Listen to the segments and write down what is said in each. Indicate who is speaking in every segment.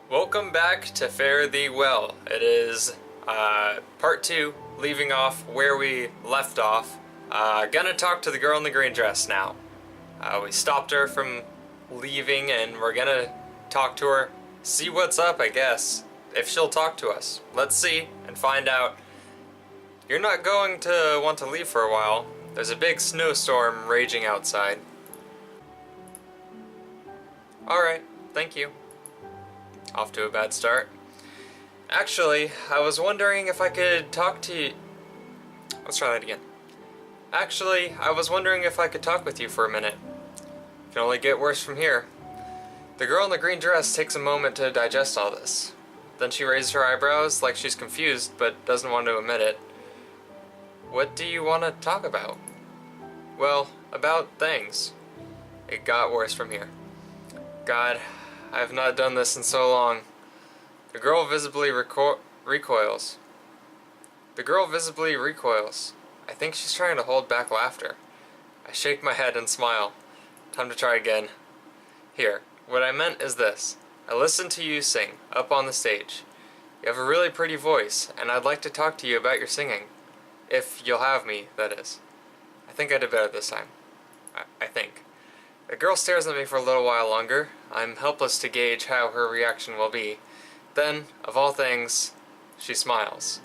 Speaker 1: Welcome back to Fare Thee Well. It is part 2, leaving off where we left off. Gonna talk to the girl in the green dress now. We stopped her from leaving and we're gonna talk to her, see what's up, I guess. If she'll talk to us. Let's see and find out. You're not going to want to leave for a while. There's a big snowstorm raging outside. Alright, thank you. Off to a bad start. Actually, I was wondering if I could talk to you. Let's try that again. Actually, I was wondering if I could talk with you for a minute. It can only get worse from here. The girl in the green dress takes a moment to digest all this. Then she raises her eyebrows like she's confused but doesn't want to admit it. What do you want to talk about? Well, about things. It got worse from here. God, I have not done this in so long. The girl visibly recoils. The girl visibly recoils. I think she's trying to hold back laughter. I shake my head and smile. Time to try again. Here, what I meant is this. I listened to you sing, up on the stage. You have a really pretty voice, and I'd like to talk to you about your singing. If you'll have me, that is. I think I did better this time. I think. The girl stares at me for a little while longer. I'm helpless to gauge how her reaction will be. Then, of all things, she smiles.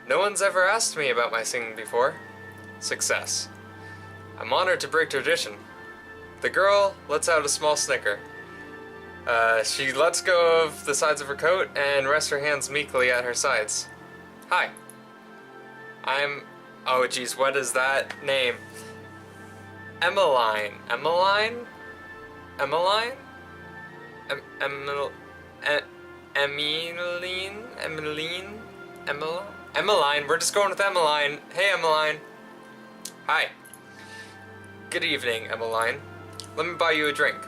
Speaker 1: No one's ever asked me about my singing before. Success. I'm honored to break tradition. The girl lets out a small snicker. She lets go of the sides of her coat and rests her hands meekly at her sides. Hi. Oh geez, what is that name? Emmeline. Emmeline? Emmeline? Emmeline? Emmeline? We're just going with Emmeline. Hey, Emmeline. Hi. Good evening, Emmeline. Let me buy you a drink.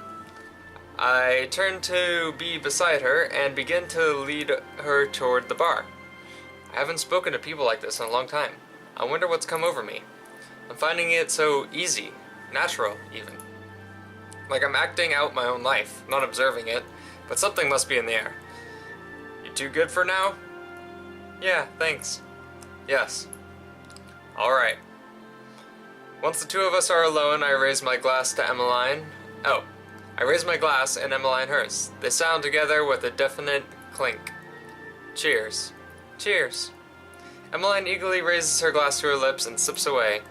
Speaker 1: I turn to be beside her and begin to lead her toward the bar. I haven't spoken to people like this in a long time. I wonder what's come over me. I'm finding it so easy. Natural, even. Like I'm acting out my own life, not observing it, but something must be in the air. You too good for now? Yeah, thanks. Yes. Alright. Once the two of us are alone, I raise my glass to Emmeline. Oh, I raise my glass and Emmeline hers. They sound together with a definite clink. Cheers. Cheers. Emmeline eagerly raises her glass to her lips and sips away.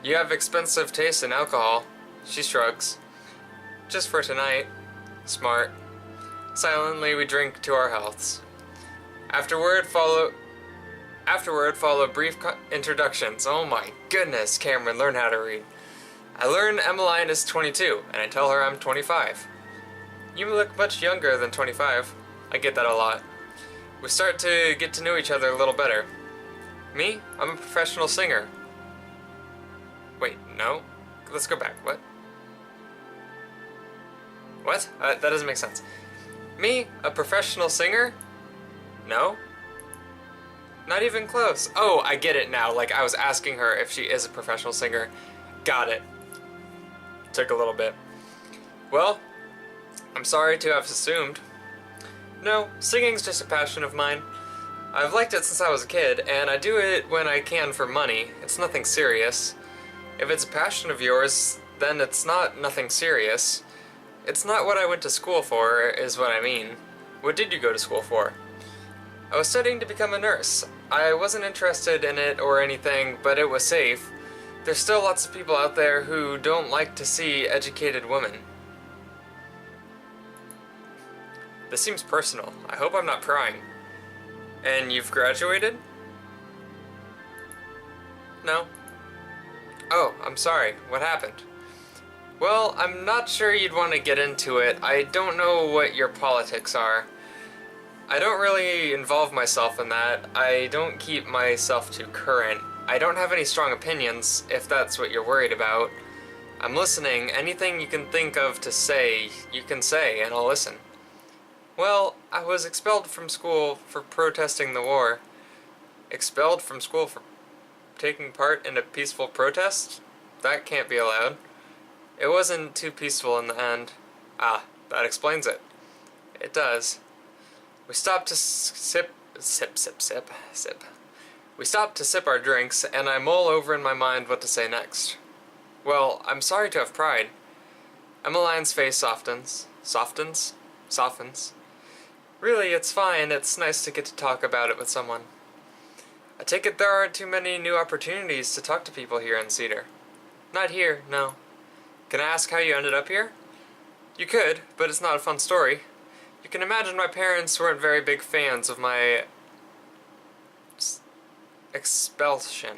Speaker 1: You have expensive taste in alcohol. She shrugs. Just for tonight. Smart. Silently we drink to our healths. Afterward follow brief introductions. Oh my goodness, Cameron, learn how to read. I learn Emmeline is 22, and I tell her I'm 25. You look much younger than 25. I get that a lot. We start to get to know each other a little better. Me? I'm a professional singer. Wait, no? Let's go back. What? What? That doesn't make sense. Me? A professional singer? No? Not even close. Oh, I get it now. Like, I was asking her if she is a professional singer. Got it. Took a little bit. Well, I'm sorry to have assumed. No, singing's just a passion of mine. I've liked it since I was a kid, and I do it when I can for money. It's nothing serious. If it's a passion of yours, then it's not nothing serious. It's not what I went to school for, is what I mean. What did you go to school for? I was studying to become a nurse. I wasn't interested in it or anything, but it was safe. There's still lots of people out there who don't like to see educated women. This seems personal. I hope I'm not prying. And you've graduated? No. Oh, I'm sorry. What happened? Well, I'm not sure you'd want to get into it. I don't know what your politics are. I don't really involve myself in that. I don't keep myself too current. I don't have any strong opinions, if that's what you're worried about. I'm listening. Anything you can think of to say, you can say, and I'll listen. Well, I was expelled from school for protesting the war. Expelled from school for taking part in a peaceful protest? That can't be allowed. It wasn't too peaceful in the end. Ah, that explains it. It does. We stopped to sip. We stopped to sip our drinks, and I mull over in my mind what to say next. Well, I'm sorry to have pried. Emmeline's face softens. Softens. Really, it's fine. It's nice to get to talk about it with someone. I take it there aren't too many new opportunities to talk to people here in Cedar. Not here, no. Can I ask how you ended up here? You could, but it's not a fun story. You can imagine my parents weren't very big fans of my expulsion.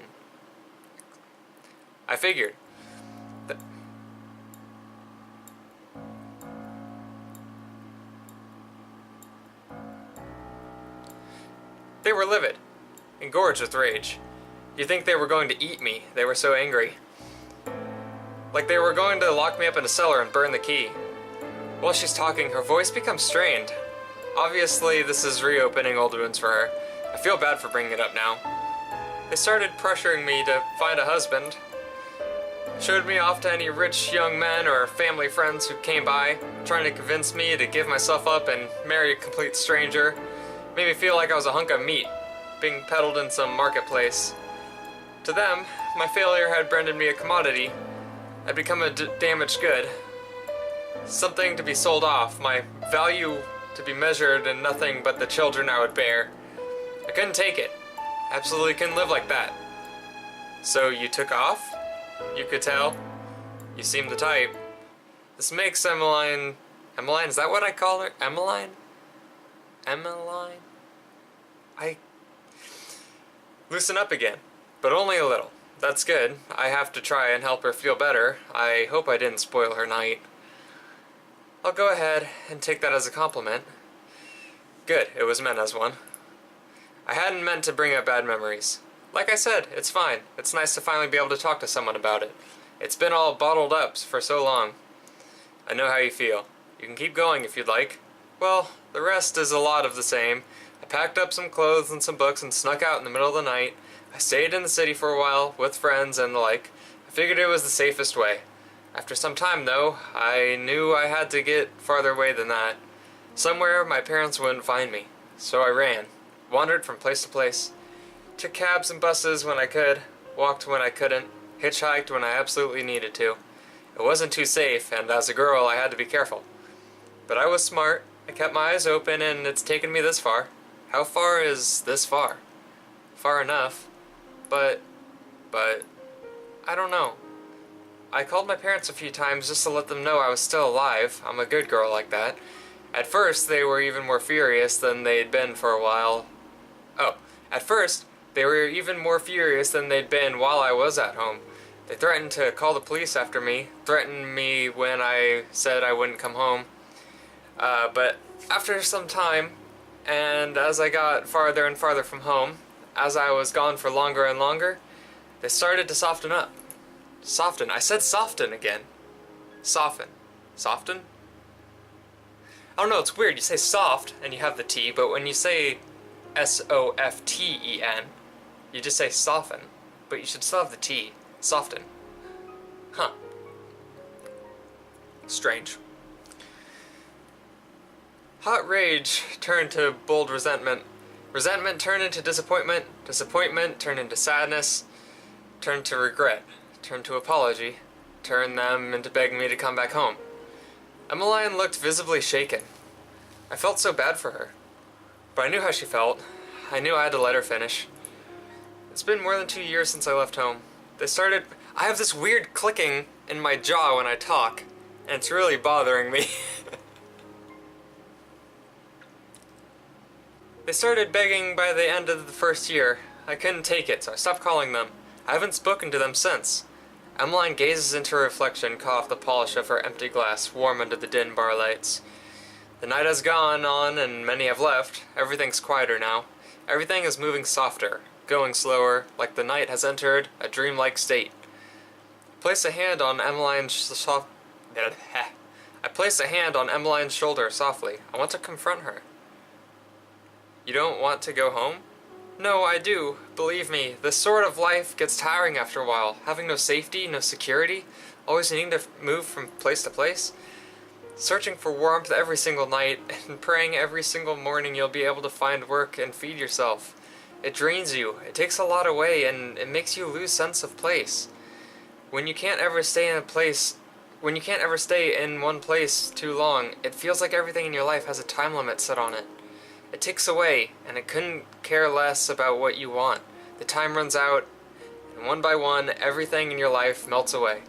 Speaker 1: I figured. They were livid, engorged with rage. You'd think they were going to eat me, they were so angry. Like they were going to lock me up in a cellar and burn the key. While she's talking, her voice becomes strained. Obviously, this is reopening old wounds for her. I feel bad for bringing it up now. They started pressuring me to find a husband. Showed me off to any rich young men or family friends who came by, trying to convince me to give myself up and marry a complete stranger. Made me feel like I was a hunk of meat, being peddled in some marketplace. To them, my failure had rendered me a commodity. I'd become a damaged good. Something to be sold off, my value to be measured in nothing but the children I would bear. I couldn't take it. Absolutely couldn't live like that. So you took off? You could tell. You seemed the type. This makes Emmeline... Emmeline, is that what I call her? Emmeline? Emmeline? Loosen up again, but only a little. That's good. I have to try and help her feel better. I hope I didn't spoil her night. I'll go ahead and take that as a compliment. Good, it was meant as one. I hadn't meant to bring up bad memories. Like I said, it's fine. It's nice to finally be able to talk to someone about it. It's been all bottled up for so long. I know how you feel. You can keep going if you'd like. Well, the rest is a lot of the same. I packed up some clothes and some books and snuck out in the middle of the night. I stayed in the city for a while, with friends and the like. I figured it was the safest way. After some time, though, I knew I had to get farther away than that. Somewhere my parents wouldn't find me. So I ran. Wandered from place to place. Took cabs and buses when I could. Walked when I couldn't. Hitchhiked when I absolutely needed to. It wasn't too safe, and as a girl I had to be careful. But I was smart. I kept my eyes open, and it's taken me this far. How far is this far? Far enough. But, I don't know. I called my parents a few times just to let them know I was still alive. I'm a good girl like that. At first, they were even more furious than they'd been for a while. At first, they were even more furious than they'd been while I was at home. They threatened to call the police after me, threatened me when I said I wouldn't come home. But after some time, and as I got farther and farther from home, as I was gone for longer and longer, they started to soften up. Soften. I said soften again. Soften. Soften? I don't know, it's weird. You say soft, and you have the T, but when you say S-O-F-T-E-N, you just say soften. But you should still have the T. Soften. Huh. Strange. Hot rage turned to bold resentment. Resentment turned into disappointment. Disappointment turned into sadness. Turned to regret. Turned to apology. Turned them into begging me to come back home. Emmeline looked visibly shaken. I felt so bad for her. But I knew how she felt. I knew I had to let her finish. It's been more than 2 years since I left home. I have this weird clicking in my jaw when I talk, and it's really bothering me. They started begging by the end of the first year. I couldn't take it, so I stopped calling them. I haven't spoken to them since. Emmeline gazes into her reflection, caught off the polish of her empty glass, warm under the dim bar lights. The night has gone on, and many have left. Everything's quieter now. Everything is moving softer, going slower, like the night has entered a dreamlike state. I place a hand on Emmeline's shoulder softly. I want to confront her. You don't want to go home? No, I do. Believe me, this sort of life gets tiring after a while. Having no safety, no security, always needing to move from place to place. searching for warmth every single night and praying every single morning you'll be able to find work and feed yourself. It drains you, it takes a lot away, and it makes you lose sense of place. When you can't ever stay in one place too long, it feels like everything in your life has a time limit set on it. It ticks away, and it couldn't care less about what you want. The time runs out, and one by one, everything in your life melts away.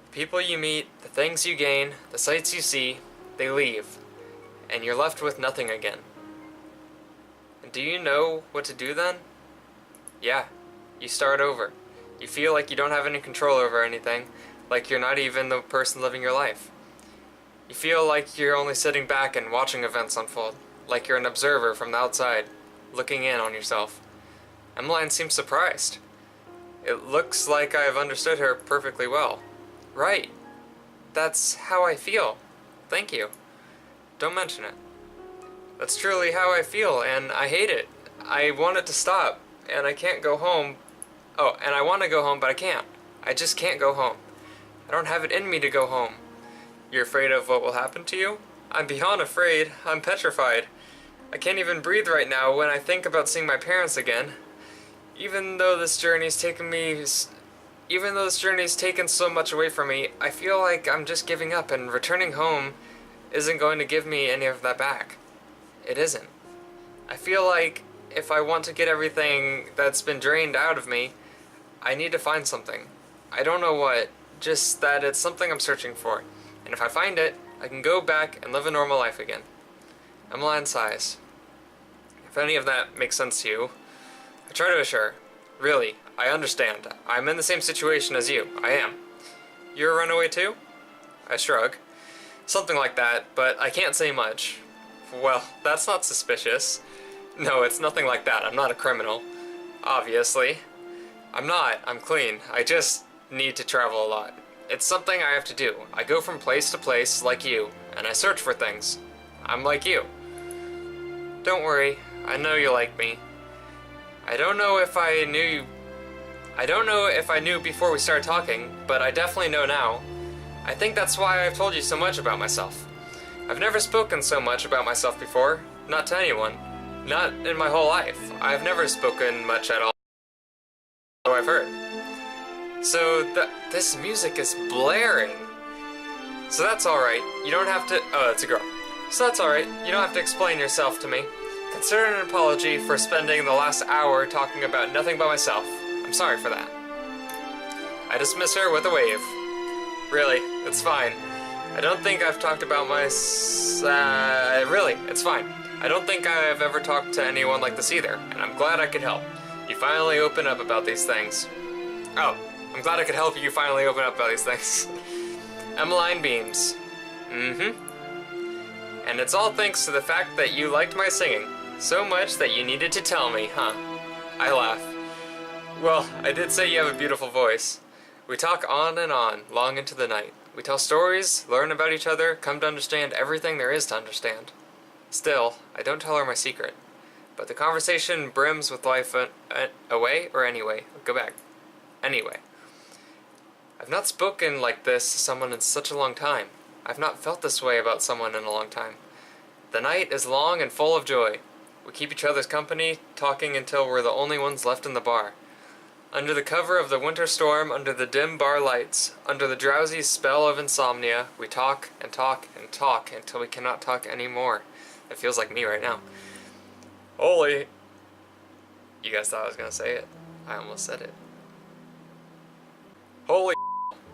Speaker 1: The people you meet, the things you gain, the sights you see, they leave, and you're left with nothing again. And do you know what to do then? Yeah, you start over. You feel like you don't have any control over anything, like you're not even the person living your life. You feel like you're only sitting back and watching events unfold, like you're an observer from the outside, looking in on yourself. Emmeline seems surprised. It looks like I've understood her perfectly well. Right. That's how I feel. Thank you. Don't mention it. That's truly how I feel, and I hate it. I want it to stop, and I can't go home. Oh, and I want to go home, but I can't. I just can't go home. I don't have it in me to go home. You're afraid of what will happen to you? I'm beyond afraid. I'm petrified. I can't even breathe right now when I think about seeing my parents again. Even though this journey's taken so much away from me, I feel like I'm just giving up, and returning home isn't going to give me any of that back. It isn't. I feel like if I want to get everything that's been drained out of me, I need to find something. I don't know what, just that it's something I'm searching for. And if I find it, I can go back and live a normal life again. Emmeline sighs. If any of that makes sense to you, I try to assure. Really, I understand. I'm in the same situation as you. I am. You're a runaway too? I shrug. Something like that, but I can't say much. Well, that's not suspicious. No, it's nothing like that. I'm not a criminal. Obviously. I'm not. I'm clean. I just need to travel a lot. It's something I have to do. I go from place to place like you, and I search for things. I'm like you. Don't worry. I know you like me. I don't know if I knew before we started talking, but I definitely know now. I think that's why I've told you so much about myself. I've never spoken so much about myself before, not to anyone. Not in my whole life. I've never spoken much at all, so I've heard. So this music is blaring. So that's alright. You don't have to... Oh, it's a girl. So that's alright. You don't have to explain yourself to me. Consider it an apology for spending the last hour talking about nothing but myself. I'm sorry for that. I dismiss her with a wave. Really, it's fine. I don't think I've talked about really, it's fine. I don't think I've ever talked to anyone like this either, and I'm glad I could help. You finally open up about these things. Oh, I'm glad I could help you finally open up about these things. Emmeline beams. Mm-hmm. And it's all thanks to the fact that you liked my singing. So much that you needed to tell me, huh? I laugh. Well, I did say you have a beautiful voice. We talk on and on, long into the night. We tell stories, learn about each other, come to understand everything there is to understand. Still, I don't tell her my secret. But the conversation brims with life away or anyway. Go back. Anyway. I've not spoken like this to someone in such a long time. I've not felt this way about someone in a long time. The night is long and full of joy. We keep each other's company, talking until we're the only ones left in the bar. Under the cover of the winter storm, under the dim bar lights, under the drowsy spell of insomnia, we talk and talk and talk until we cannot talk anymore. It feels like me right now. Holy... You guys thought I was gonna say it? I almost said it. Holy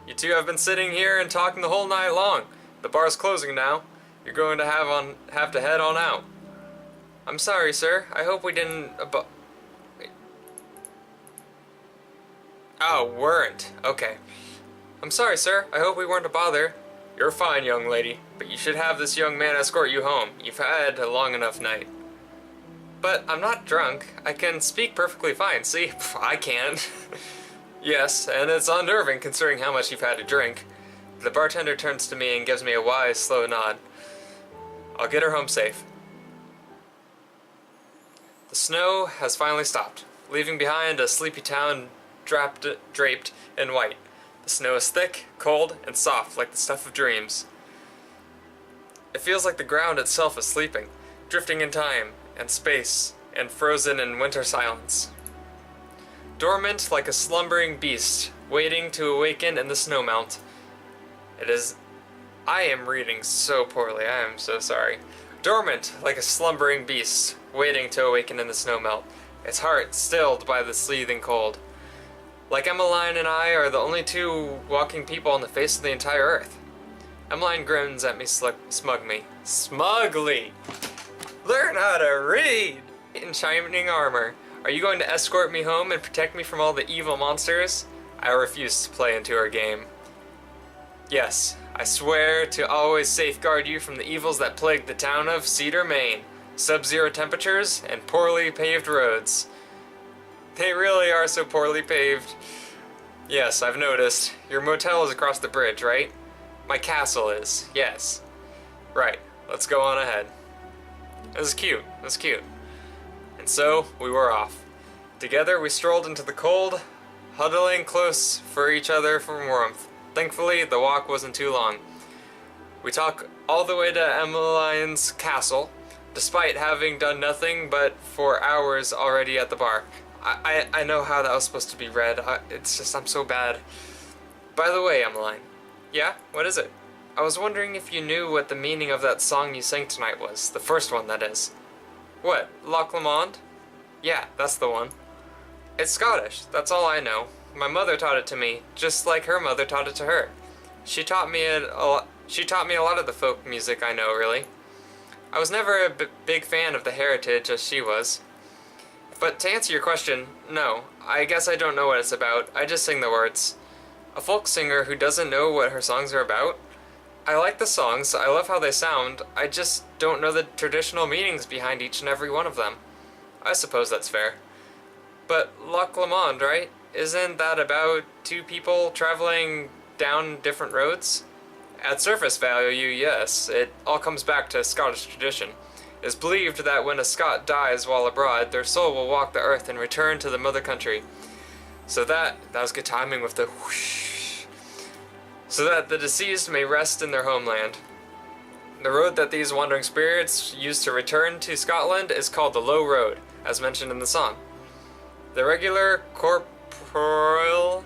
Speaker 1: you two have been sitting here and talking the whole night long. The bar's closing now. You're going to have to head on out. I'm sorry, sir. I hope we didn't wait. Oh, weren't. Okay. I'm sorry, sir. I hope we weren't a bother. You're fine, young lady, but you should have this young man escort you home. You've had a long enough night. But I'm not drunk. I can speak perfectly fine. See? I can't. Yes, and it's unnerving considering how much you've had to drink. The bartender turns to me and gives me a wise, slow nod. I'll get her home safe. The snow has finally stopped, leaving behind a sleepy town draped in white. The snow is thick, cold, and soft like the stuff of dreams. It feels like the ground itself is sleeping, drifting in time and space and frozen in winter silence. Dormant like a slumbering beast, waiting to awaken in the snowmelt. It is... I am reading so poorly, I am so sorry. Dormant like a slumbering beast, waiting to awaken in the snowmelt, its heart stilled by the sleething cold. Like Emmeline and I are the only two walking people on the face of the entire earth. Emmeline grins at me smugly. Learn how to read! In shining armor. Are you going to escort me home and protect me from all the evil monsters? I refuse to play into her game. Yes, I swear to always safeguard you from the evils that plague the town of Cedar, Maine. Sub-zero temperatures and poorly paved roads. They really are so poorly paved. Yes, I've noticed. Your motel is across the bridge, right? My castle is, yes. Right, let's go on ahead. This is cute, that's cute. And so, we were off. Together we strolled into the cold, huddling close for each other for warmth. Thankfully, the walk wasn't too long. We talked all the way to Emmeline's castle, despite having done nothing but for hours already at the bar. I know how that was supposed to be read. It's just, I'm so bad. By the way, Emmeline. Yeah? What is it? I was wondering if you knew what the meaning of that song you sang tonight was. The first one, that is. What? Loch Lomond? Yeah, that's the one. It's Scottish. That's all I know. My mother taught it to me, just like her mother taught it to her. She taught me a lot of the folk music I know, really. I was never a big fan of the heritage as she was. But to answer your question, no, I guess I don't know what it's about. I just sing the words. A folk singer who doesn't know what her songs are about? I like the songs, I love how they sound, I just don't know the traditional meanings behind each and every one of them. I suppose that's fair. But Loch Lomond, right? Isn't that about two people traveling down different roads? At surface value, yes, it all comes back to Scottish tradition. It is believed that when a Scot dies while abroad, their soul will walk the earth and return to the mother country. So that was good timing with the whoosh. So that the deceased may rest in their homeland. The road that these wandering spirits use to return to Scotland is called the Low Road, as mentioned in the song. The regular corporeal?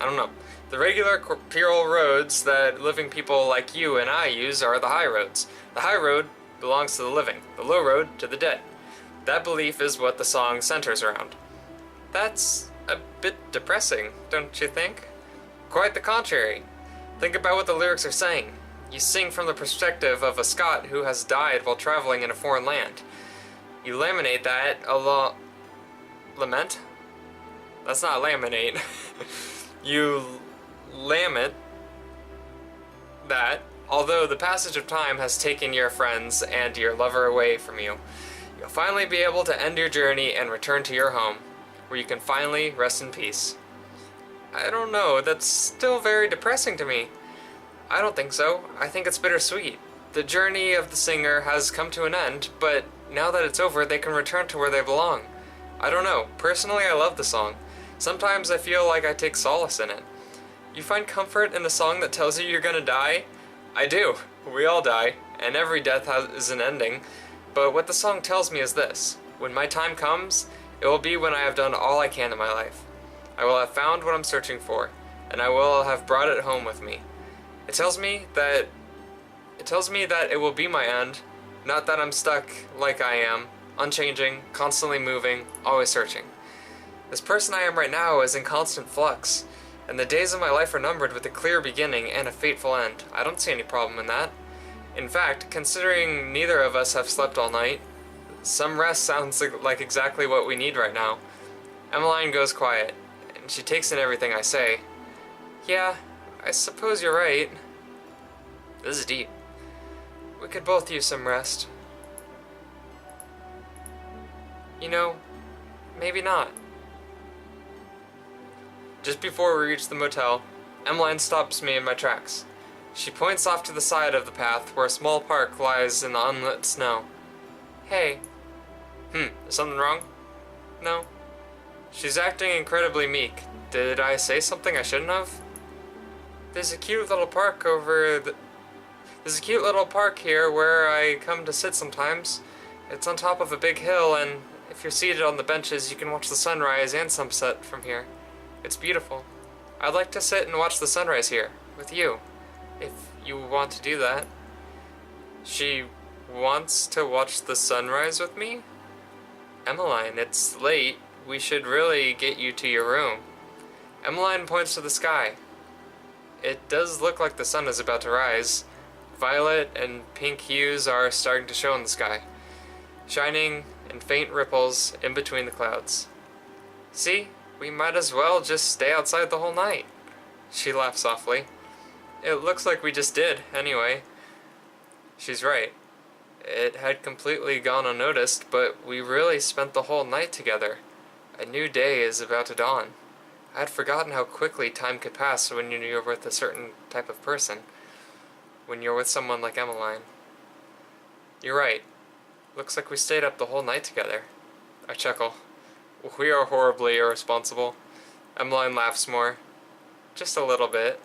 Speaker 1: I don't know. The regular corporeal roads that living people like you and I use are the high roads. The high road belongs to the living, the low road to the dead. That belief is what the song centers around. That's a bit depressing, don't you think? Quite the contrary. Think about what the lyrics are saying. You sing from the perspective of a Scot who has died while traveling in a foreign land. You laminate that lament? That's not laminate. You lament that, although the passage of time has taken your friends and your lover away from you, you'll finally be able to end your journey and return to your home, where you can finally rest in peace. I don't know, that's still very depressing to me. I don't think so. I think it's bittersweet. The journey of the singer has come to an end, but now that it's over, they can return to where they belong. I don't know. Personally, I love the song. Sometimes I feel like I take solace in it. You find comfort in a song that tells you you're gonna die? I do. We all die, and every death is an ending. But what the song tells me is this. When my time comes, it will be when I have done all I can in my life. I will have found what I'm searching for, and I will have brought it home with me. It tells me that it will be my end, not that I'm stuck like I am, unchanging, constantly moving, always searching. This person I am right now is in constant flux, and the days of my life are numbered with a clear beginning and a fateful end. I don't see any problem in that. In fact, considering neither of us have slept all night, some rest sounds like exactly what we need right now. Emmeline goes quiet, and she takes in everything I say. Yeah, I suppose you're right. This is deep. We could both use some rest. You know, maybe not. Just before we reach the motel, Emmeline stops me in my tracks. She points off to the side of the path where a small park lies in the unlit snow. Hey. Is something wrong? No. She's acting incredibly meek. Did I say something I shouldn't have? There's a cute little park over There's a cute little park here where I come to sit sometimes. It's on top of a big hill, and if you're seated on the benches, you can watch the sunrise and sunset from here. It's beautiful. I'd like to sit and watch the sunrise here, with you, if you want to do that. She wants to watch the sunrise with me? Emmeline, it's late. We should really get you to your room. Emmeline points to the sky. It does look like the sun is about to rise. Violet and pink hues are starting to show in the sky, shining in faint ripples in between the clouds. See, we might as well just stay outside the whole night. She laughs softly. It looks like we just did, anyway. She's right. It had completely gone unnoticed, but we really spent the whole night together. A new day is about to dawn. I had forgotten how quickly time could pass when you're with a certain type of person. When you're with someone like Emmeline. You're right. Looks like we stayed up the whole night together. I chuckle. We are horribly irresponsible. Emmeline laughs more. Just a little bit.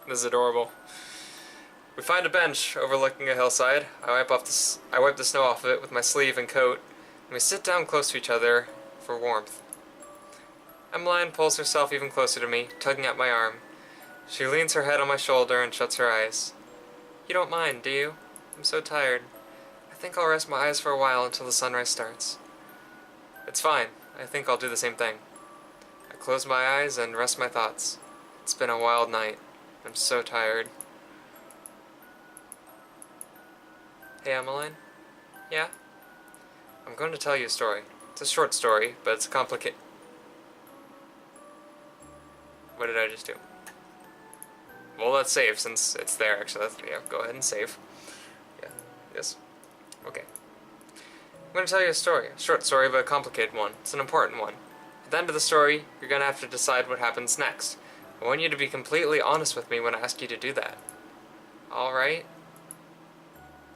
Speaker 1: This is adorable. We find a bench overlooking a hillside. I wipe the snow off of it with my sleeve and coat, and we sit down close to each other for warmth. Emmeline pulls herself even closer to me, tugging at my arm. She leans her head on my shoulder and shuts her eyes. You don't mind, do you? I'm so tired. I think I'll rest my eyes for a while until the sunrise starts. It's fine. I think I'll do the same thing. I close my eyes and rest my thoughts. It's been a wild night. I'm so tired. Hey, Emmeline? Yeah? I'm going to tell you a story. It's a short story, but it's complicated. What did I just do? Well, let's save since it's there, actually. Yeah, go ahead and save. Yeah, yes. Okay. I'm going to tell you a story. A short story, but a complicated one. It's an important one. At the end of the story, you're going to have to decide what happens next. I want you to be completely honest with me when I ask you to do that. Alright?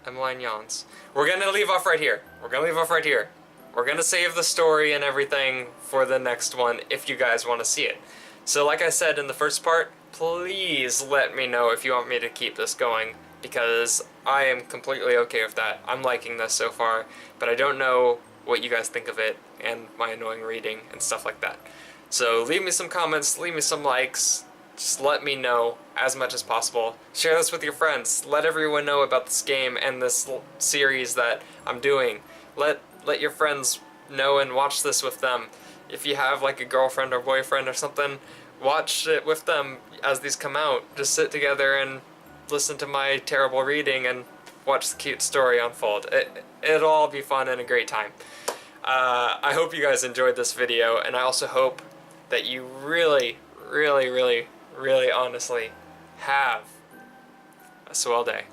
Speaker 1: Emmeline yawns. We're going to leave off right here. We're going to leave off right here. We're going to save the story and everything for the next one if you guys want to see it. So like I said in the first part, please let me know if you want me to keep this going, because I am completely okay with that. I'm liking this so far, but I don't know what you guys think of it and my annoying reading and stuff like that. So leave me some comments, leave me some likes, just let me know as much as possible. Share this with your friends. Let everyone know about this game and this series that I'm doing. Let your friends know and watch this with them. If you have like a girlfriend or boyfriend or something, watch it with them as these come out. Just sit together and listen to my terrible reading and watch the cute story unfold. It'll all be fun and a great time. I hope you guys enjoyed this video, and I also hope that you really, really, really, really honestly have a swell day.